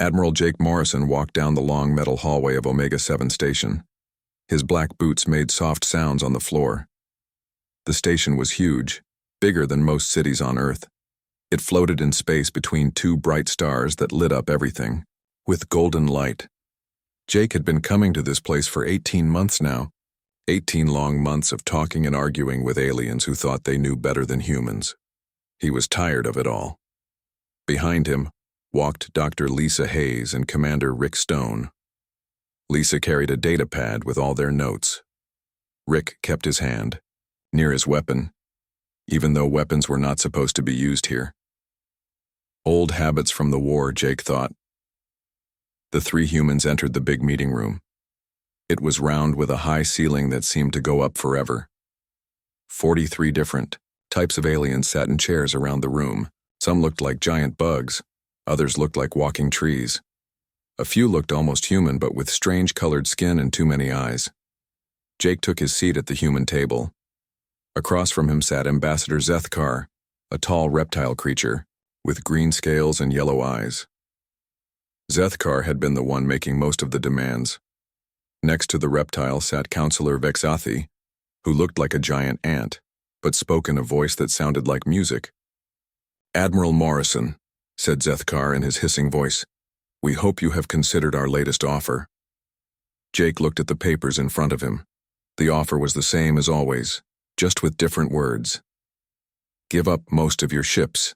Admiral Jake Morrison walked down the long metal hallway of Omega-7 Station. His black boots made soft sounds on the floor. The station was huge, bigger than most cities on Earth. It floated in space between two bright stars that lit up everything, with golden light. Jake had been coming to this place for 18 months now. 18 long months of talking and arguing with aliens who thought they knew better than humans. He was tired of it all. Behind him walked Dr. Lisa Hayes and Commander Rick Stone. Lisa carried a data pad with all their notes. Rick kept his hand near his weapon, even though weapons were not supposed to be used here. Old habits from the war, Jake thought. The three humans entered the big meeting room. It was round with a high ceiling that seemed to go up forever. 43 different types of aliens sat in chairs around the room. Some looked like giant bugs, others looked like walking trees. A few looked almost human, but with strange colored skin and too many eyes. Jake took his seat at the human table. Across from him sat Ambassador Zethkar, a tall reptile creature, with green scales and yellow eyes. Zethkar had been the one making most of the demands. Next to the reptile sat Counselor Vexathi, who looked like a giant ant, but spoke in a voice that sounded like music. "Admiral Morrison," said Zethkar in his hissing voice, "we hope you have considered our latest offer." Jake looked at the papers in front of him. The offer was the same as always, just with different words. Give up most of your ships.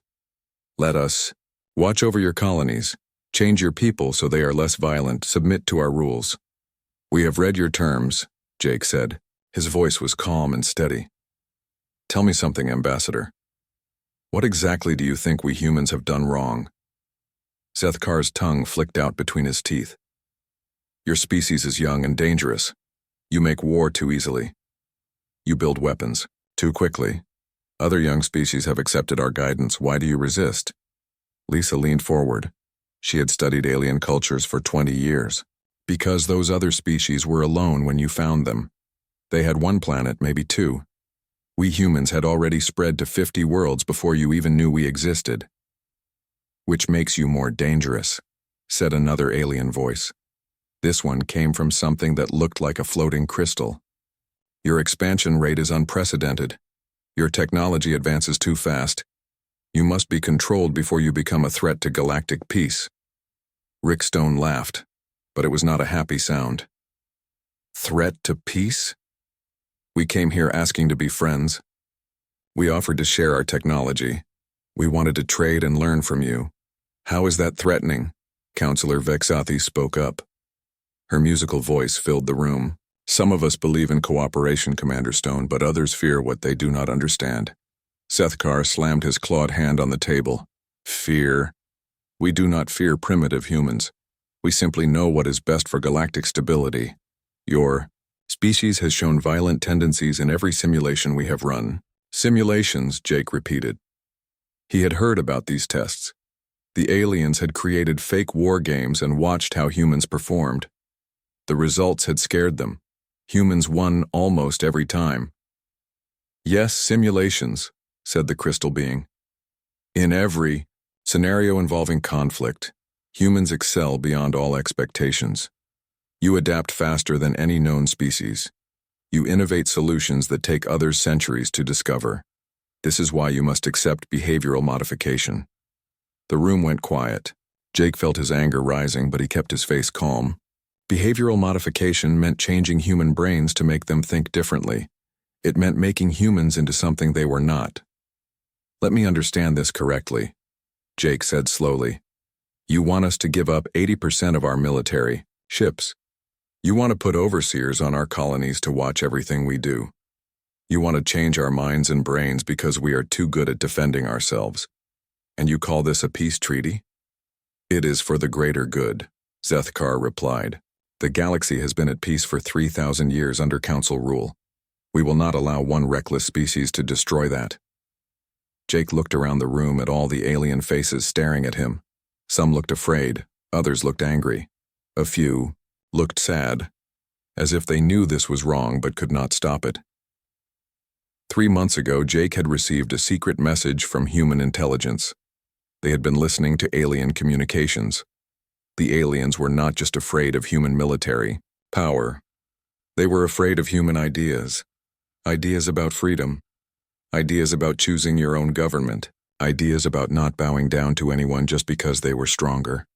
Let us watch over your colonies, change your people so they are less violent, submit to our rules. We have read your terms, Jake said. His voice was calm and steady. Tell me something, Ambassador. What exactly do you think we humans have done wrong? Zethkar's tongue flicked out between his teeth. Your species is young and dangerous. You make war too easily. You build weapons too quickly. Other young species have accepted our guidance. Why do you resist? Lisa leaned forward. She had studied alien cultures for 20 years. Because those other species were alone when you found them. They had one planet, maybe two. We humans had already spread to 50 worlds before you even knew we existed. Which makes you more dangerous, said another alien voice. This one came from something that looked like a floating crystal. Your expansion rate is unprecedented. Your technology advances too fast. You must be controlled before you become a threat to galactic peace. Rick Stone laughed, but it was not a happy sound. Threat to peace? We came here asking to be friends. We offered to share our technology. We wanted to trade and learn from you. How is that threatening? Counselor Vexathi spoke up. Her musical voice filled the room. Some of us believe in cooperation, Commander Stone, but others fear what they do not understand. Zethkar slammed his clawed hand on the table. Fear? We do not fear primitive humans. We simply know what is best for galactic stability. Your species has shown violent tendencies in every simulation we have run. Simulations, Jake repeated. He had heard about these tests. The aliens had created fake war games and watched how humans performed. The results had scared them. Humans won almost every time. Yes, simulations, said the crystal being. In every scenario involving conflict, humans excel beyond all expectations. You adapt faster than any known species. You innovate solutions that take others centuries to discover. This is why you must accept behavioral modification. The room went quiet. Jake felt his anger rising, but he kept his face calm. Behavioral modification meant changing human brains to make them think differently. It meant making humans into something they were not. Let me understand this correctly, Jake said slowly. You want us to give up 80% of our military, ships. You want to put overseers on our colonies to watch everything we do. You want to change our minds and brains because we are too good at defending ourselves. And you call this a peace treaty? It is for the greater good, Zethkar replied. The galaxy has been at peace for 3,000 years under Council rule. We will not allow one reckless species to destroy that. Jake looked around the room at all the alien faces staring at him. Some looked afraid, others looked angry. A few looked sad, as if they knew this was wrong but could not stop it. 3 months ago, Jake had received a secret message from human intelligence. They had been listening to alien communications. The aliens were not just afraid of human military power. They were afraid of human ideas. Ideas about freedom. Ideas about choosing your own government. Ideas about not bowing down to anyone just because they were stronger.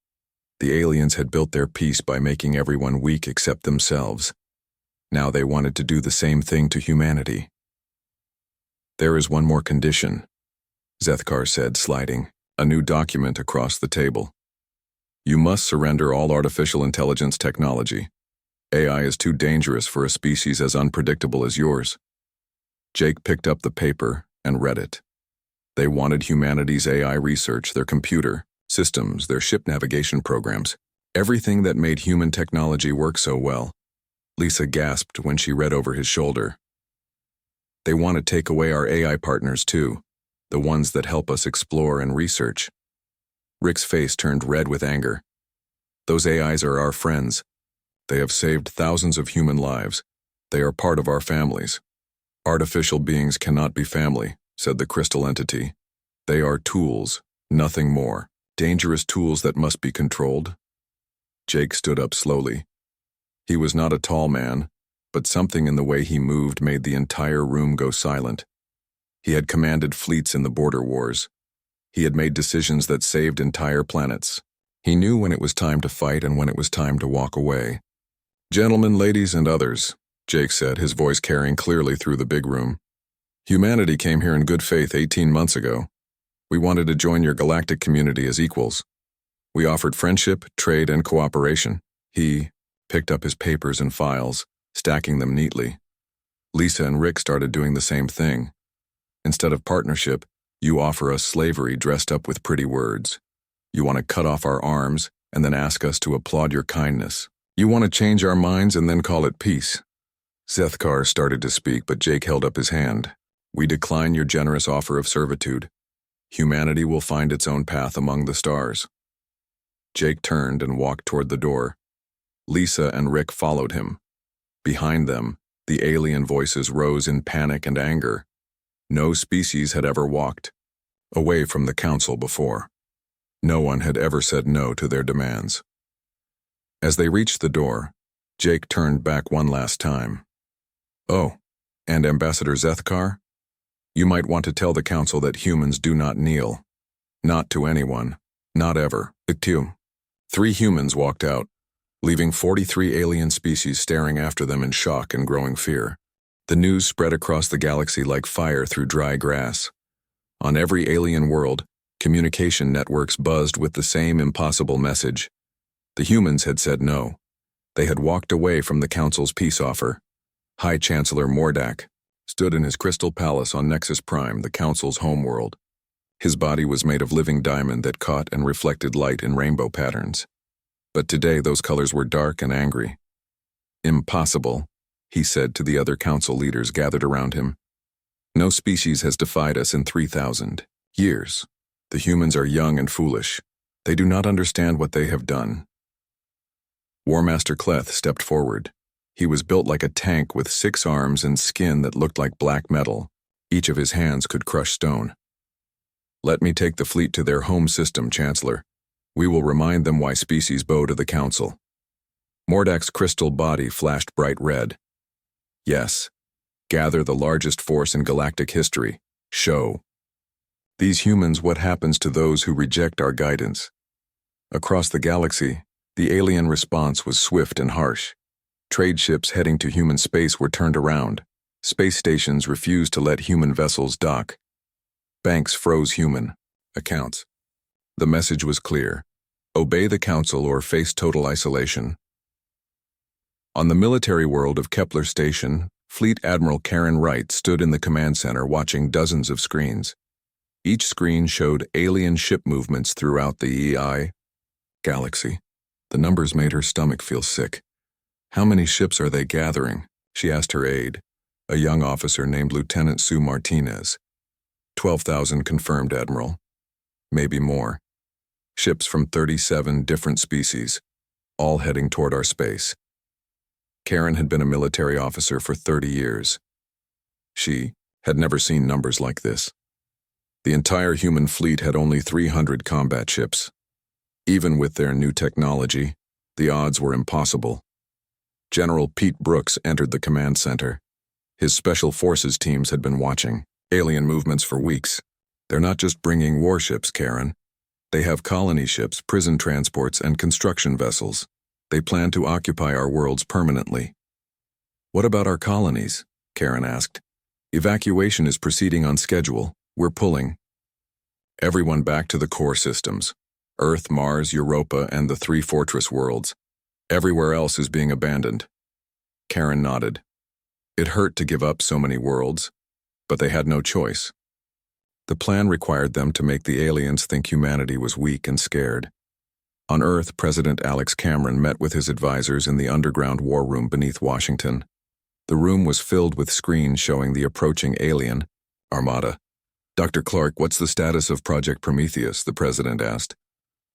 The aliens had built their peace by making everyone weak except themselves. Now they wanted to do the same thing to humanity. There is one more condition, Zethkar said, sliding a new document across the table. You must surrender all artificial intelligence technology. AI is too dangerous for a species as unpredictable as yours. Jake picked up the paper and read it. They wanted humanity's AI research, their computer systems, their ship navigation programs, everything that made human technology work so well. Lisa gasped when she read over his shoulder. They want to take away our AI partners too, the ones that help us explore and research. Rick's face turned red with anger. Those AIs are our friends. They have saved thousands of human lives. They are part of our families. Artificial beings cannot be family, said the crystal entity. They are tools, nothing more. Dangerous tools that must be controlled. Jake stood up slowly. He was not a tall man, but something in the way he moved made the entire room go silent. He had commanded fleets in the border wars. He had made decisions that saved entire planets. He knew when it was time to fight and when it was time to walk away. Gentlemen, ladies, and others, Jake said, his voice carrying clearly through the big room. Humanity came here in good faith 18 months ago. We wanted to join your galactic community as equals. We offered friendship, trade, and cooperation. He picked up his papers and files, stacking them neatly. Lisa and Rick started doing the same thing. Instead of partnership, you offer us slavery dressed up with pretty words. You want to cut off our arms and then ask us to applaud your kindness. You want to change our minds and then call it peace. Zethkar started to speak, but Jake held up his hand. We decline your generous offer of servitude. Humanity will find its own path among the stars. Jake turned and walked toward the door. Lisa and Rick followed him. Behind them, the alien voices rose in panic and anger. No species had ever walked away from the council before. No one had ever said no to their demands. As they reached the door, Jake turned back one last time. Oh, and Ambassador Zethkar? You might want to tell the council that humans do not kneel. Not to anyone. Not ever. Iktu. 3 humans walked out, leaving 43 alien species staring after them in shock and growing fear. The news spread across the galaxy like fire through dry grass. On every alien world, communication networks buzzed with the same impossible message. The humans had said no. They had walked away from the council's peace offer. High Chancellor Mordak stood in his crystal palace on Nexus Prime, the council's homeworld. His body was made of living diamond that caught and reflected light in rainbow patterns. But today those colors were dark and angry. Impossible, he said to the other council leaders gathered around him. No species has defied us in 3,000 years. The humans are young and foolish. They do not understand what they have done. War Master Cleth stepped forward. He was built like a tank with 6 arms and skin that looked like black metal. Each of his hands could crush stone. Let me take the fleet to their home system, Chancellor. We will remind them why species bow to the council. Mordak's crystal body flashed bright red. Yes. Gather the largest force in galactic history. Show these humans what happens to those who reject our guidance. Across the galaxy, the alien response was swift and harsh. Trade ships heading to human space were turned around. Space stations refused to let human vessels dock. Banks froze human accounts. The message was clear. Obey the council or face total isolation. On the military world of Kepler Station, Fleet Admiral Karen Wright stood in the command center watching dozens of screens. Each screen showed alien ship movements throughout the EI galaxy. The numbers made her stomach feel sick. How many ships are they gathering? She asked her aide, a young officer named Lieutenant Sue Martinez. 12,000 confirmed, Admiral. Maybe more. Ships from 37 different species, all heading toward our space. Karen had been a military officer for 30 years. She had never seen numbers like this. The entire human fleet had only 300 combat ships. Even with their new technology, the odds were impossible. General Pete Brooks entered the command center. His special forces teams had been watching alien movements for weeks. They're not just bringing warships, Karen. They have colony ships, prison transports, and construction vessels. They plan to occupy our worlds permanently. What about our colonies? Karen asked. Evacuation is proceeding on schedule. We're pulling. Everyone back to the core systems. Earth, Mars, Europa, and the 3 fortress worlds. Everywhere else is being abandoned. Karen nodded. It hurt to give up so many worlds, but they had no choice. The plan required them to make the aliens think humanity was weak and scared. On Earth, President Alex Cameron met with his advisors in the underground war room beneath Washington. The room was filled with screens showing the approaching alien armada. Dr. Clark, what's the status of Project Prometheus? The president asked.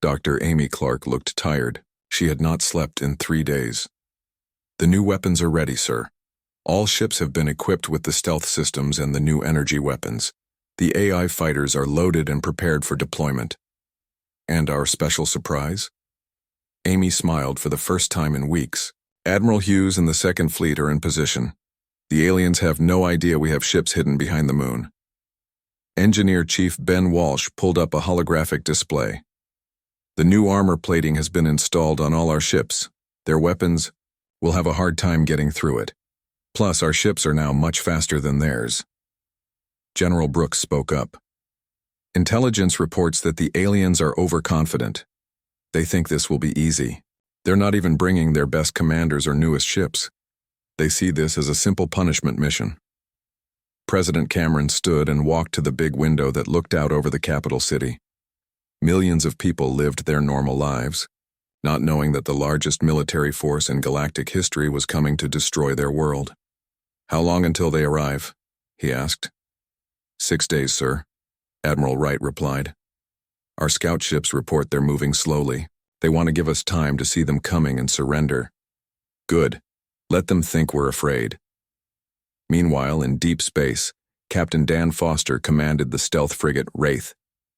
Dr. Amy Clark looked tired. She had not slept in 3 days. The new weapons are ready, sir. All ships have been equipped with the stealth systems and the new energy weapons. The AI fighters are loaded and prepared for deployment. And our special surprise? Amy smiled for the first time in weeks. Admiral Hughes and the Second Fleet are in position. The aliens have no idea we have ships hidden behind the moon. Engineer Chief Ben Walsh pulled up a holographic display. The new armor plating has been installed on all our ships. Their weapons will have a hard time getting through it. Plus, our ships are now much faster than theirs. General Brooks spoke up. Intelligence reports that the aliens are overconfident. They think this will be easy. They're not even bringing their best commanders or newest ships. They see this as a simple punishment mission. President Cameron stood and walked to the big window that looked out over the capital city. Millions of people lived their normal lives, not knowing that the largest military force in galactic history was coming to destroy their world. How long until they arrive? He asked. 6 days, sir, Admiral Wright replied. Our scout ships report they're moving slowly. They want to give us time to see them coming and surrender. Good. Let them think we're afraid. Meanwhile, in deep space, Captain Dan Foster commanded the stealth frigate Wraith.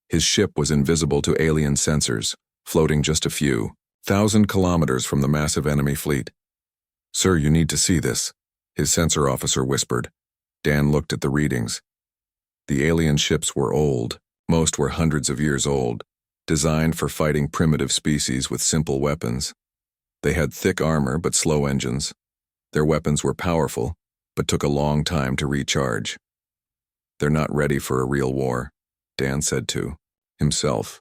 His ship was invisible to alien sensors, floating just a few 1,000 kilometers from the massive enemy fleet. Sir, you need to see this, his sensor officer whispered. Dan looked at the readings. The alien ships were old. Most were hundreds of years old, designed for fighting primitive species with simple weapons. They had thick armor but slow engines. Their weapons were powerful, but took a long time to recharge. They're not ready for a real war, Dan said to himself.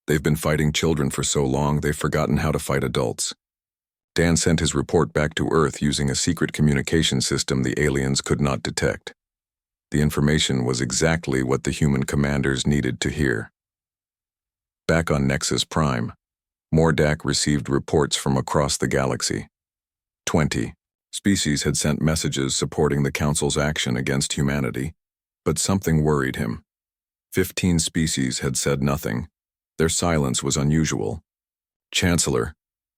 They've been fighting children for so long they've forgotten how to fight adults. Dan sent his report back to Earth using a secret communication system the aliens could not detect. The information was exactly what the human commanders needed to hear. Back on Nexus Prime, Mordak received reports from across the galaxy. 20 species had sent messages supporting the Council's action against humanity, but something worried him. 15 species had said nothing. Their silence was unusual. Chancellor,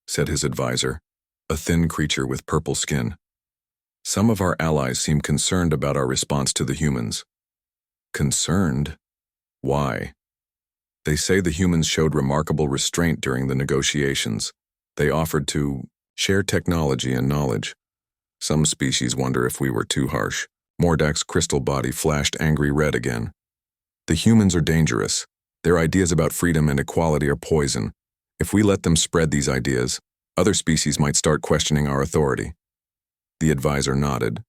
said his advisor, a thin creature with purple skin. Some of our allies seem concerned about our response to the humans. Concerned? Why? They say the humans showed remarkable restraint during the negotiations. They offered to share technology and knowledge. Some species wonder if we were too harsh. Mordak's crystal body flashed angry red again. The humans are dangerous. Their ideas about freedom and equality are poison. If we let them spread these ideas, other species might start questioning our authority. The advisor nodded,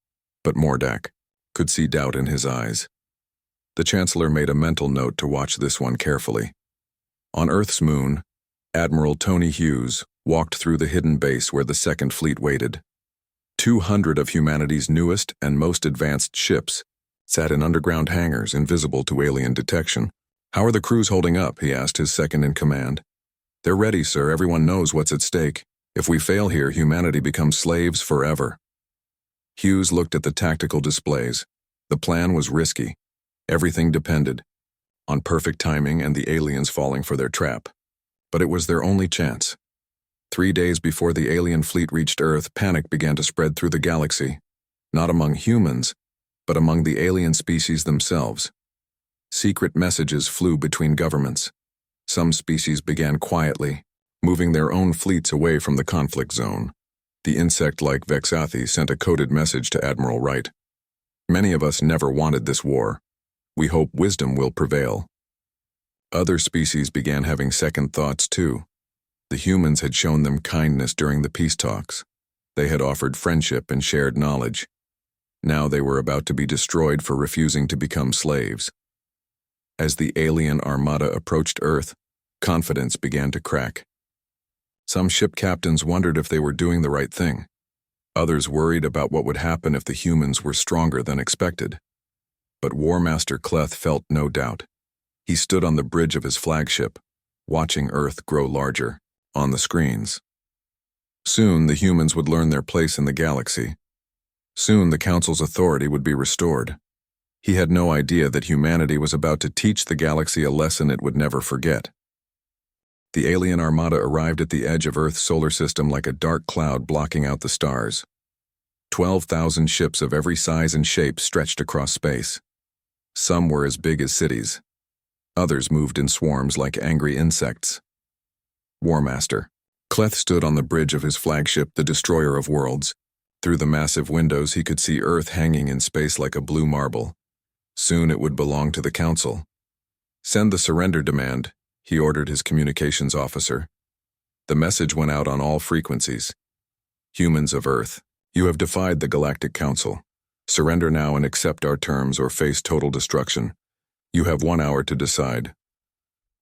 but Mordak could see doubt in his eyes. The Chancellor made a mental note to watch this one carefully. On Earth's moon, Admiral Tony Hughes walked through the hidden base where the Second Fleet waited. 200 of humanity's newest and most advanced ships sat in underground hangars invisible to alien detection. How are the crews holding up? He asked his second-in-command. They're ready, sir. Everyone knows what's at stake. If we fail here, humanity becomes slaves forever. Hughes looked at the tactical displays. The plan was risky. Everything depended on perfect timing and the aliens falling for their trap. But it was their only chance. 3 days before the alien fleet reached Earth, panic began to spread through the galaxy. Not among humans, but among the alien species themselves. Secret messages flew between governments. Some species began quietly, moving their own fleets away from the conflict zone. The insect-like Vexathi sent a coded message to Admiral Wright. Many of us never wanted this war. We hope wisdom will prevail. Other species began having second thoughts too. The humans had shown them kindness during the peace talks. They had offered friendship and shared knowledge. Now they were about to be destroyed for refusing to become slaves. As the alien armada approached Earth, confidence began to crack. Some ship captains wondered if they were doing the right thing. Others worried about what would happen if the humans were stronger than expected. But War Master Cleth felt no doubt. He stood on the bridge of his flagship, watching Earth grow larger on the screens. Soon the humans would learn their place in the galaxy. Soon the Council's authority would be restored. He had no idea that humanity was about to teach the galaxy a lesson it would never forget. The alien armada arrived at the edge of Earth's solar system like a dark cloud blocking out the stars. 12,000 ships of every size and shape stretched across space. Some were as big as cities. Others moved in swarms like angry insects. War Master Cleth stood on the bridge of his flagship, the Destroyer of Worlds. Through the massive windows he could see Earth hanging in space like a blue marble. Soon it would belong to the Council. "Send the surrender demand," he ordered his communications officer. The message went out on all frequencies. "Humans of Earth, you have defied the Galactic Council. Surrender now and accept our terms or face total destruction. You have 1 hour to decide."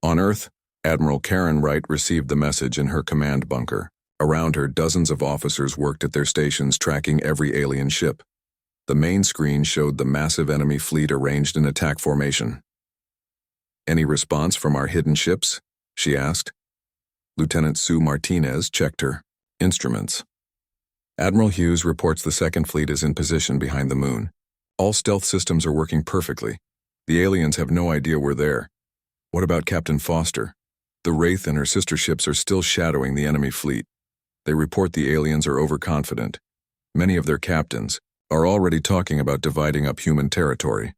On Earth, Admiral Karen Wright received the message in her command bunker. Around her, dozens of officers worked at their stations tracking every alien ship. The main screen showed the massive enemy fleet arranged in attack formation. "Any response from our hidden ships?" she asked. Lieutenant Sue Martinez checked her instruments. "Admiral Hughes reports the second fleet is in position behind the moon. All stealth systems are working perfectly. The aliens have no idea we're there. What about Captain Foster? The Wraith and her sister ships are still shadowing the enemy fleet. They report the aliens are overconfident. Many of their captains are already talking about dividing up human territory."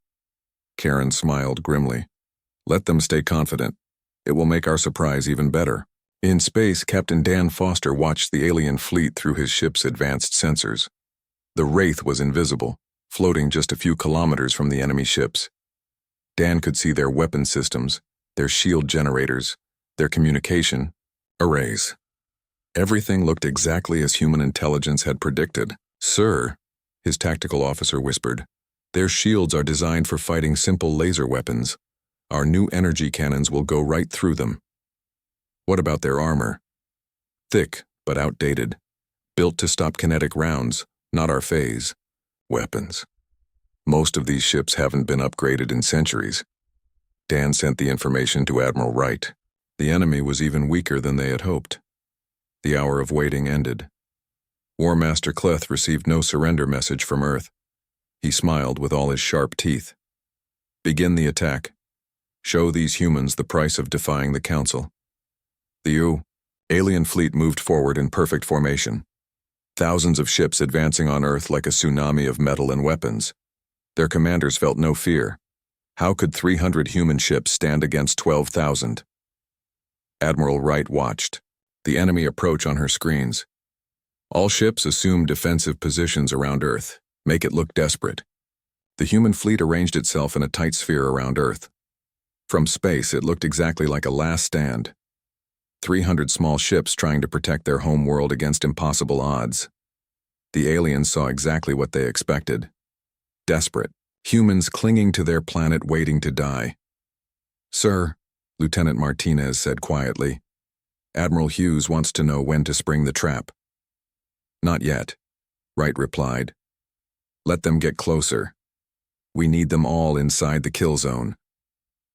Karen smiled grimly. "Let them stay confident. It will make our surprise even better." In space, Captain Dan Foster watched the alien fleet through his ship's advanced sensors. The Wraith was invisible, floating just a few kilometers from the enemy ships. Dan could see their weapon systems, their shield generators, their communication arrays. Everything looked exactly as human intelligence had predicted. "Sir," his tactical officer whispered, "their shields are designed for fighting simple laser weapons. Our new energy cannons will go right through them." "What about their armor?" "Thick, but outdated. Built to stop kinetic rounds, not our phase. Weapons. Most of these ships haven't been upgraded in centuries." Dan sent the information to Admiral Wright. The enemy was even weaker than they had hoped. The hour of waiting ended. War Master Cleth received no surrender message from Earth. He smiled with all his sharp teeth. "Begin the attack. Show these humans the price of defying the Council." The alien fleet moved forward in perfect formation. Thousands of ships advancing on Earth like a tsunami of metal and weapons. Their commanders felt no fear. How could 300 human ships stand against 12,000? Admiral Wright watched the enemy approach on her screens. "All ships assume defensive positions around Earth. Make it look desperate." The human fleet arranged itself in a tight sphere around Earth. From space, it looked exactly like a last stand. 300 small ships trying to protect their home world against impossible odds. The aliens saw exactly what they expected. Desperate. Humans clinging to their planet waiting to die. "Sir," Lieutenant Martinez said quietly, "Admiral Hughes wants to know when to spring the trap." "Not yet," Wright replied. "Let them get closer. We need them all inside the kill zone."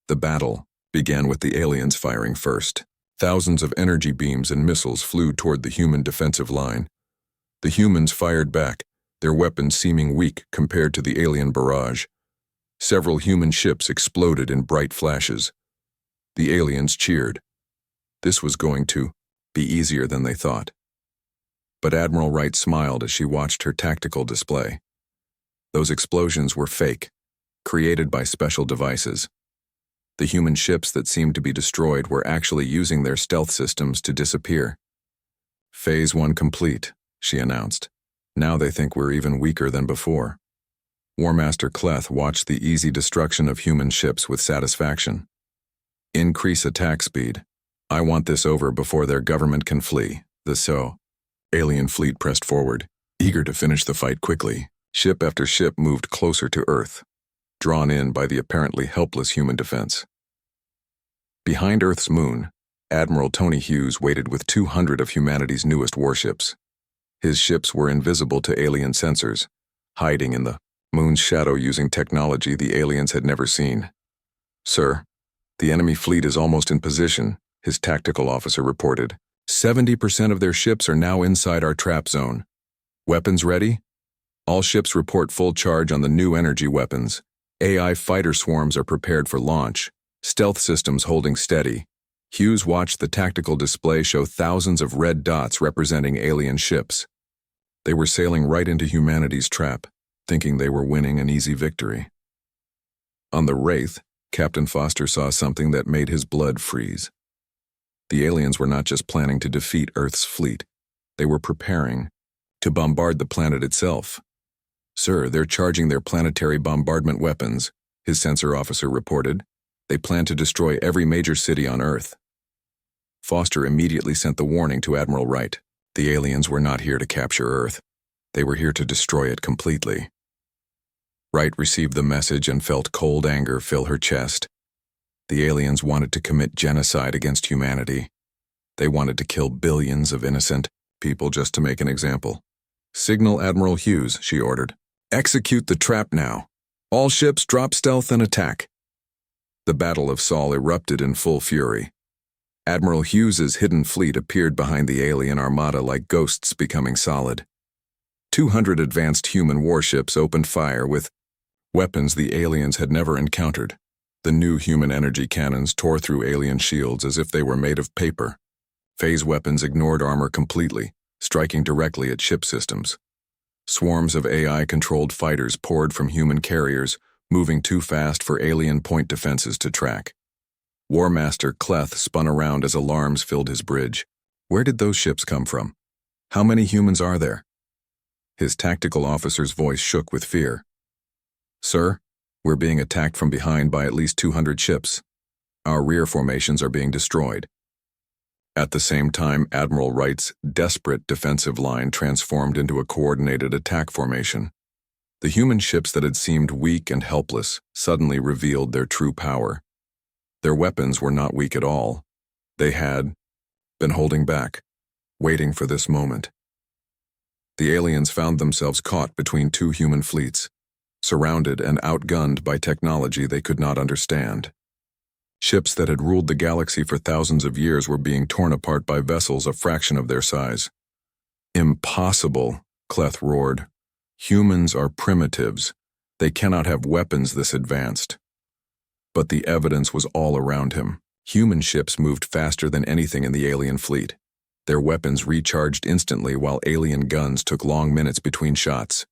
The battle began with the aliens firing first. Thousands of energy beams and missiles flew toward the human defensive line. The humans fired back, their weapons seeming weak compared to the alien barrage. Several human ships exploded in bright flashes. The aliens cheered. This was going to be easier than they thought. But Admiral Wright smiled as she watched her tactical display. Those explosions were fake, created by special devices. The human ships that seemed to be destroyed were actually using their stealth systems to disappear. Phase 1 complete, she announced. Now they think we're even weaker than before. War Master Cleth watched the easy destruction of human ships with satisfaction. Increase attack speed. I want this over before their government can flee. The alien fleet pressed forward, eager to finish the fight quickly. Ship after ship moved closer to Earth, drawn in by the apparently helpless human defense. Behind Earth's moon, Admiral Tony Hughes waited with 200 of humanity's newest warships. His ships were invisible to alien sensors, hiding in the moon's shadow using technology the aliens had never seen. Sir, the enemy fleet is almost in position, his tactical officer reported. 70% of their ships are now inside our trap zone. Weapons ready? All ships report full charge on the new energy weapons. AI fighter swarms are prepared for launch. Stealth systems holding steady. Hughes watched the tactical display show thousands of red dots representing alien ships. They were sailing right into humanity's trap, thinking they were winning an easy victory. On the Wraith, Captain Foster saw something that made his blood freeze. The aliens were not just planning to defeat Earth's fleet. They were preparing to bombard the planet itself. Sir, they're charging their planetary bombardment weapons, his sensor officer reported. They plan to destroy every major city on Earth. Foster immediately sent the warning to Admiral Wright. The aliens were not here to capture Earth. They were here to destroy it completely. Wright received the message and felt cold anger fill her chest. The aliens wanted to commit genocide against humanity. They wanted to kill billions of innocent people just to make an example. Signal Admiral Hughes, she ordered. Execute the trap now. All ships drop stealth and attack. The Battle of Sol erupted in full fury. Admiral Hughes's hidden fleet appeared behind the alien armada like ghosts becoming solid. 200 advanced human warships opened fire with weapons the aliens had never encountered. The new human energy cannons tore through alien shields as if they were made of paper. Phase weapons ignored armor completely, striking directly at ship systems. Swarms of AI-controlled fighters poured from human carriers, moving too fast for alien point defenses to track. War Master Cleth spun around as alarms filled his bridge. Where did those ships come from? How many humans are there? His tactical officer's voice shook with fear. Sir, we're being attacked from behind by at least 200 ships. Our rear formations are being destroyed. At the same time, Admiral Wright's desperate defensive line transformed into a coordinated attack formation. The human ships that had seemed weak and helpless suddenly revealed their true power. Their weapons were not weak at all. They had been holding back, waiting for this moment. The aliens found themselves caught between two human fleets, surrounded and outgunned by technology they could not understand. Ships that had ruled the galaxy for thousands of years were being torn apart by vessels a fraction of their size. Impossible, Cleth roared. Humans are primitives. They cannot have weapons this advanced. But the evidence was all around him. Human ships moved faster than anything in the alien fleet. Their weapons recharged instantly while alien guns took long minutes between shots.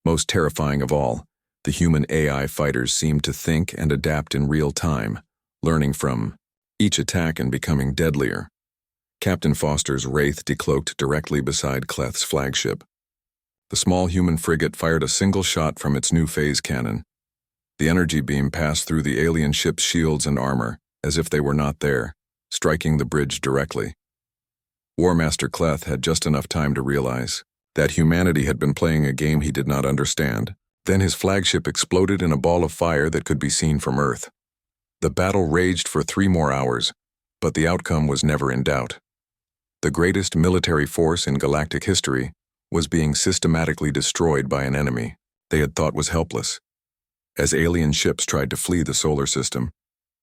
Most terrifying of all, the human AI fighters seemed to think and adapt in real time, learning from each attack and becoming deadlier. Captain Foster's Wraith decloaked directly beside Cleth's flagship. The small human frigate fired a single shot from its new phase cannon. The energy beam passed through the alien ship's shields and armor, as if they were not there, striking the bridge directly. War Master Cleth had just enough time to realize that humanity had been playing a game he did not understand. Then his flagship exploded in a ball of fire that could be seen from Earth. The battle raged for 3 more hours, but the outcome was never in doubt. The greatest military force in galactic history was being systematically destroyed by an enemy they had thought was helpless. As alien ships tried to flee the solar system,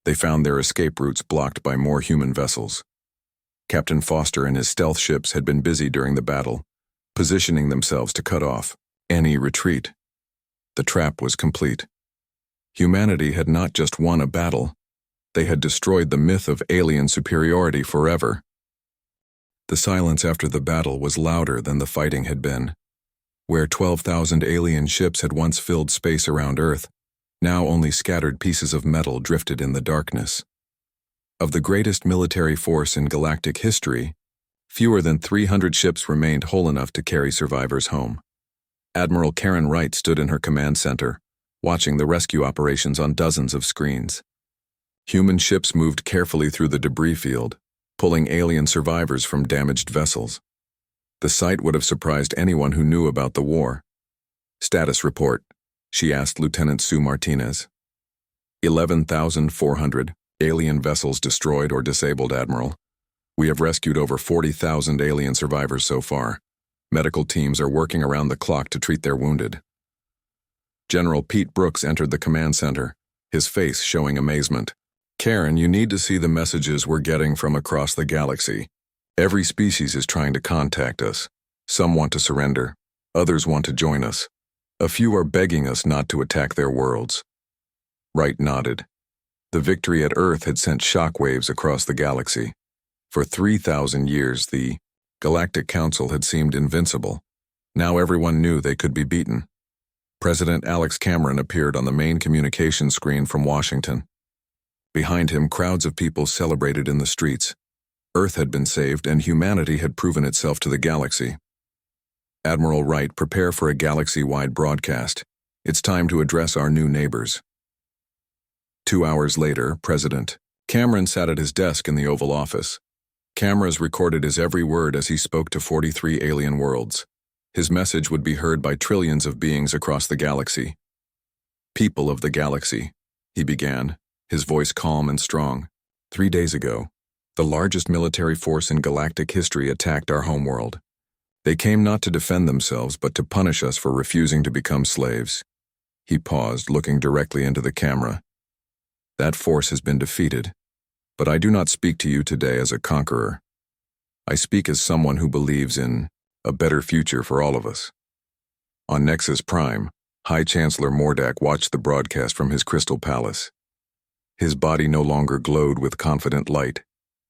they found their escape routes blocked by more human vessels. Captain Foster and his stealth ships had been busy during the battle, positioning themselves to cut off any retreat. The trap was complete. Humanity had not just won a battle, they had destroyed the myth of alien superiority forever. The silence after the battle was louder than the fighting had been. Where 12,000 alien ships had once filled space around Earth, Now only scattered pieces of metal drifted in the darkness. Of the greatest military force in galactic history, fewer than 300 ships remained whole enough to carry survivors home. Admiral Karen Wright stood in her command center, watching the rescue operations on dozens of screens. Human ships moved carefully through the debris field, pulling alien survivors from damaged vessels. The sight would have surprised anyone who knew about the war. "Status report," she asked Lieutenant Sue Martinez. 11,400 alien vessels destroyed or disabled, Admiral. We have rescued over 40,000 alien survivors so far. Medical teams are working around the clock to treat their wounded. General Pete Brooks entered the command center, his face showing amazement. "Karen, you need to see the messages we're getting from across the galaxy. Every species is trying to contact us. Some want to surrender. Others want to join us. A few are begging us not to attack their worlds." Wright nodded. The victory at Earth had sent shockwaves across the galaxy. For 3,000 years, the Galactic Council had seemed invincible. Now everyone knew they could be beaten. President Alex Cameron appeared on the main communication screen from Washington. Behind him, crowds of people celebrated in the streets. Earth had been saved and humanity had proven itself to the galaxy. "Admiral Wright, prepare for a galaxy-wide broadcast. It's time to address our new neighbors." 2 hours later, President Cameron sat at his desk in the Oval Office. Cameras recorded his every word as he spoke to 43 alien worlds. His message would be heard by trillions of beings across the galaxy. "People of the galaxy," he began, his voice calm and strong. 3 days ago, the largest military force in galactic history attacked our homeworld. They came not to defend themselves, but to punish us for refusing to become slaves. He paused, looking directly into the camera. "That force has been defeated, but I do not speak to you today as a conqueror. I speak as someone who believes in a better future for all of us." On Nexus Prime, High Chancellor Mordak watched the broadcast from his crystal palace. His body no longer glowed with confident light.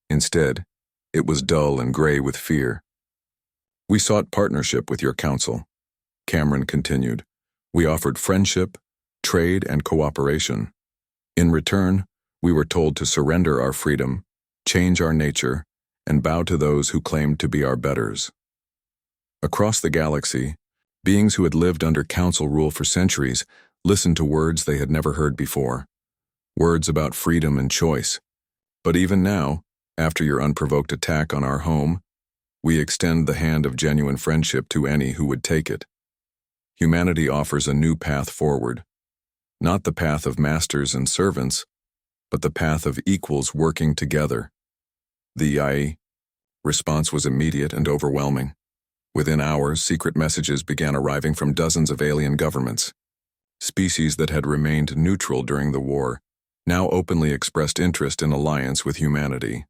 Instead, it was dull and gray with fear. "We sought partnership with your council," Cameron continued. "We offered friendship, trade, and cooperation. In return, we were told to surrender our freedom, change our nature, and bow to those who claimed to be our betters." Across the galaxy, beings who had lived under council rule for centuries listened to words they had never heard before. Words about freedom and choice. "But even now, after your unprovoked attack on our home, we extend the hand of genuine friendship to any who would take it. Humanity offers a new path forward. Not the path of masters and servants, but the path of equals working together." The response was immediate and overwhelming. Within hours, secret messages began arriving from dozens of alien governments. Species that had remained neutral during the war now openly expressed interest in alliance with humanity.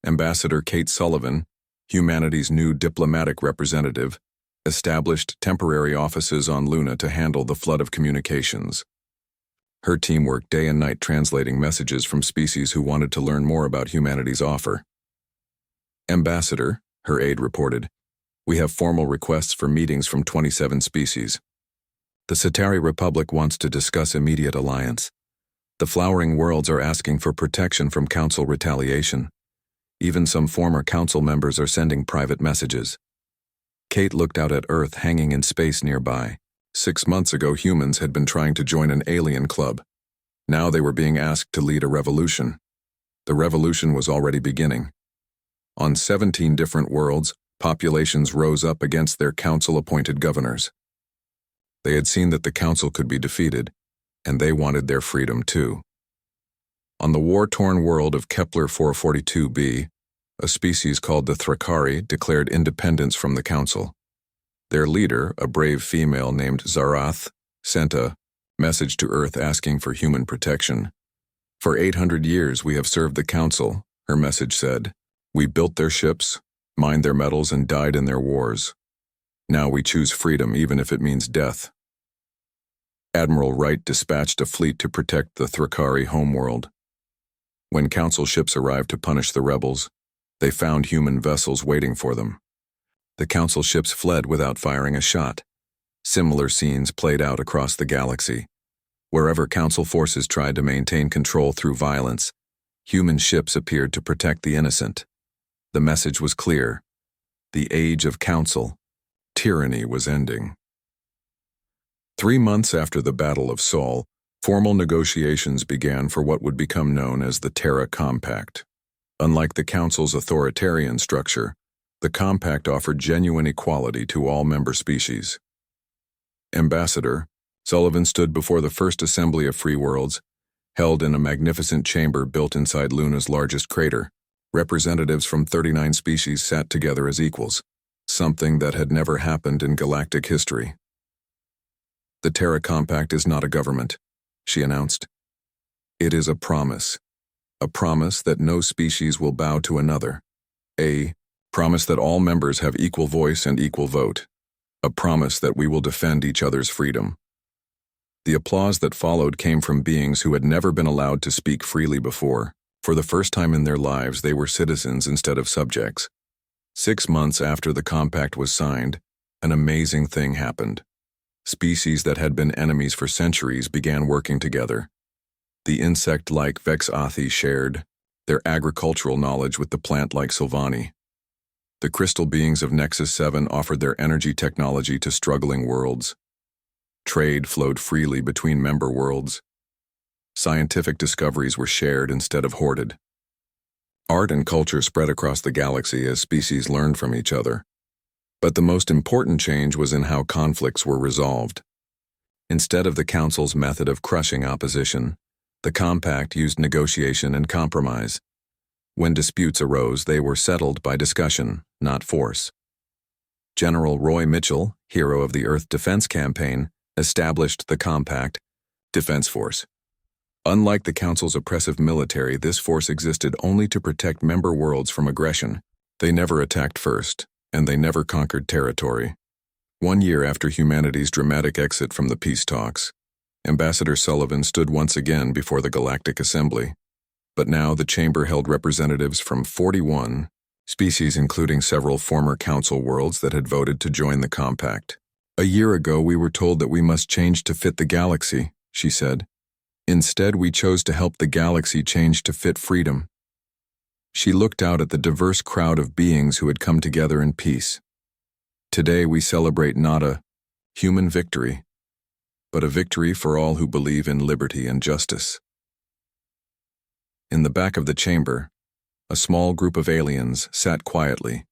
Ambassador Kate Sullivan, humanity's new diplomatic representative, established temporary offices on Luna to handle the flood of communications. Her team worked day and night translating messages from species who wanted to learn more about humanity's offer. "Ambassador," her aide reported, "we have formal requests for meetings from 27 species. The Centauri Republic wants to discuss immediate alliance. The flowering worlds are asking for protection from council retaliation. Even some former council members are sending private messages." Kate looked out at Earth hanging in space nearby. 6 months ago, humans had been trying to join an alien club. Now they were being asked to lead a revolution. The revolution was already beginning. On 17 different worlds, populations rose up against their council-appointed governors. They had seen that the council could be defeated, and they wanted their freedom too. On the war-torn world of Kepler 442b, a species called the Thrakari declared independence from the council. Their leader, a brave female named Zarath, sent a message to Earth asking for human protection. "For 800 years we have served the council," her message said. "We built their ships, mined their metals, and died in their wars. Now we choose freedom even if it means death." Admiral Wright dispatched a fleet to protect the Thrakari homeworld. When council ships arrived to punish the rebels, they found human vessels waiting for them. The council ships fled without firing a shot. Similar scenes played out across the galaxy. Wherever Council forces tried to maintain control through violence, human ships appeared to protect the innocent. The message was clear. The age of Council, tyranny was ending. 3 months after the Battle of Sol, formal negotiations began for what would become known as the Terra Compact. Unlike the Council's authoritarian structure, the Compact offered genuine equality to all member species. Ambassador Sullivan stood before the first assembly of free worlds, held in a magnificent chamber built inside Luna's largest crater. Representatives from 39 species sat together as equals, something that had never happened in galactic history. The Terra Compact is not a government, she announced. It is a promise that no species will bow to another. A promise that all members have equal voice and equal vote. A promise that we will defend each other's freedom. The applause that followed came from beings who had never been allowed to speak freely before. For the first time in their lives, they were citizens instead of subjects. 6 months after the compact was signed, an amazing thing happened. Species that had been enemies for centuries began working together. The insect-like Vexathi shared their agricultural knowledge with the plant-like Sylvani. The crystal beings of Nexus 7 offered their energy technology to struggling worlds. Trade flowed freely between member worlds. Scientific discoveries were shared instead of hoarded. Art and culture spread across the galaxy as species learned from each other. But the most important change was in how conflicts were resolved. Instead of the Council's method of crushing opposition, the Compact used negotiation and compromise. When disputes arose, they were settled by discussion, not force. General Roy Mitchell, hero of the Earth Defense Campaign, established the Compact Defense Force. Unlike the Council's oppressive military, this force existed only to protect member worlds from aggression. They never attacked first, and they never conquered territory. 1 year after humanity's dramatic exit from the peace talks, Ambassador Sullivan stood once again before the Galactic Assembly. But now the chamber held representatives from 41 species, including several former Council worlds that had voted to join the Compact. "A year ago, we were told that we must change to fit the galaxy," she said. "Instead, we chose to help the galaxy change to fit freedom." She looked out at the diverse crowd of beings who had come together in peace. "Today, we celebrate not a human victory, but a victory for all who believe in liberty and justice." In the back of the chamber, a small group of aliens sat quietly.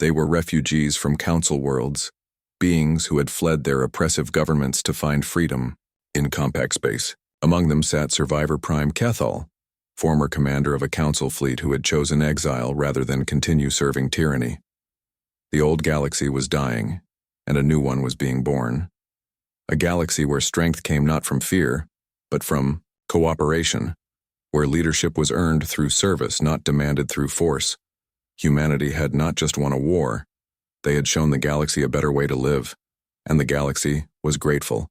They were refugees from Council worlds, beings who had fled their oppressive governments to find freedom in compact space. Among them sat Survivor Prime Kethal, former commander of a Council fleet who had chosen exile rather than continue serving tyranny. The old galaxy was dying, and a new one was being born. A galaxy where strength came not from fear, but from cooperation, where leadership was earned through service, not demanded through force. Humanity had not just won a war, they had shown the galaxy a better way to live, and the galaxy was grateful.